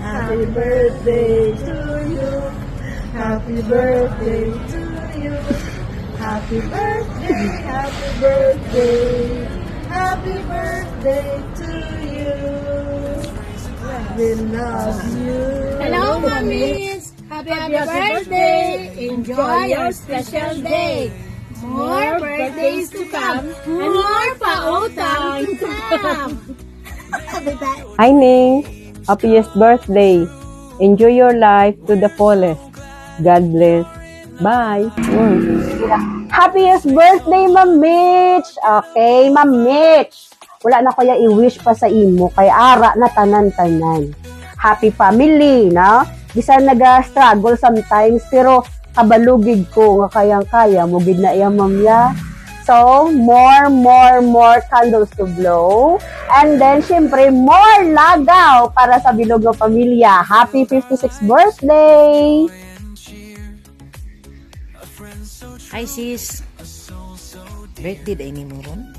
Happy birthday to you. Happy birthday to you. Happy birthday, happy birthday. Happy birthday to you. We love you. Hello, mommies! Happy birthday! Enjoy your special day! More birthdays to come and more pautang to come! Hi, Ning. Happiest birthday. Enjoy your life to the fullest. God bless. Bye. Happiest birthday, Ma'am Mitch! Okay, Ma'am Mitch. Wala na kaya i-wish pa sa imo kay ara na tanan-tanan. Happy family, no? Bisan nag-struggle sometimes, pero kabalugid ko nga kayang-kaya mo gid na iya, Ma'am, ya. So, more candles to blow. And then, syempre, more lagaw para sa bilog ng pamilya. Happy 56th birthday! Hi sis. Birthday day ni mo ron?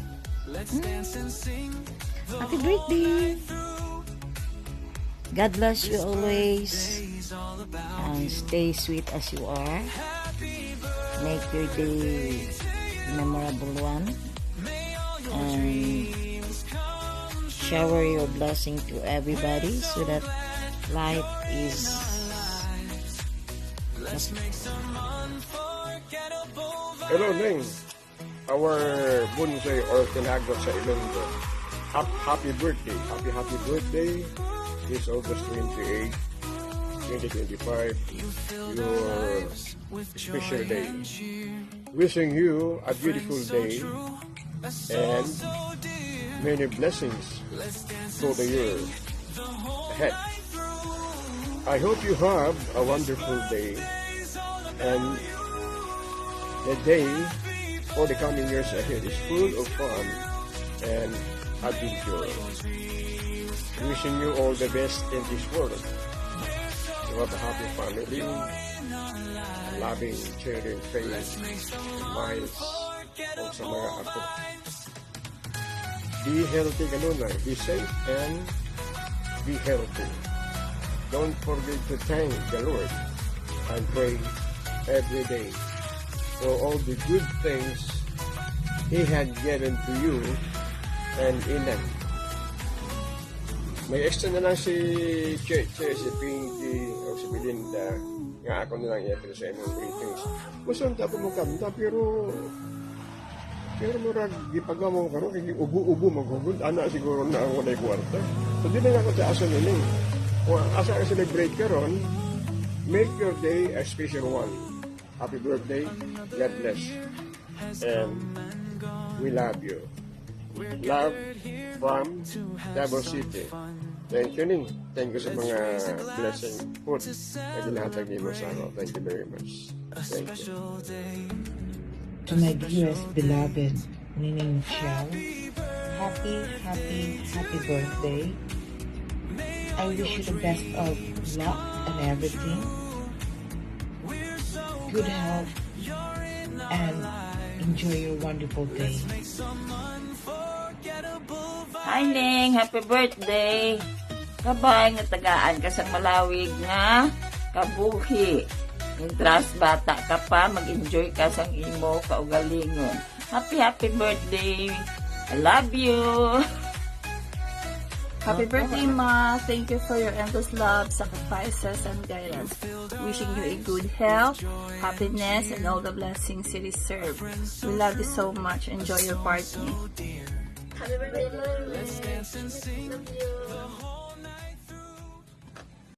Happy birthday. God bless you always. And stay sweet as you are. Make your day memorable one. And shower your blessing to everybody so that life is Hello, Ning. Our bonsai or tinagot sa Ilonggo. Happy birthday. Happy birthday. This August 28, 2025. Your special day. Wishing you a beautiful day and many blessings for the year ahead. I hope you have a wonderful day and the day for the coming years ahead is full of fun and adventure. Wishing you all the best in this world. You have a happy family, loving, cheering faith, smiles, o sa mga apo. Be healthy kanunay, be safe and be healthy. Don't forget to thank the Lord and pray every day for all the good things He had given to you and in them. May extra na lang si si Pinky o si Belinda nga ako na lang i-apply sa imong greetings. Masunta po mo kanta pero murag gipagawa mo karon kay ubo-ubo maghugod ana siguro na ang walay kwarta. So di na ako sa aso nini. Kung asa ka celebrate karon, make your day a special one. Happy birthday, God bless, and we love you. Love from Davao City. Thank you, Ning. Thank you sa mga blessing food na ginahatag niyo sa ako. Thank you very much. Thank you. To my dearest beloved Nining Michelle, happy birthday. I wish you the best of luck and everything. Good health and enjoy your wonderful day. Hi Ning, happy birthday. Kabay nga tagaan ka sa malawig nga kabuhi. Intras bata ka pa, mag-enjoy ka sang imo kaugalingon. Happy birthday. I love you. Happy birthday, Ma! Thank you for your endless love, sacrifices, and guidance. Wishing you a good health, happiness, and all the blessings you deserve. We love you so much. Enjoy your party. Happy birthday, Mom. Love you.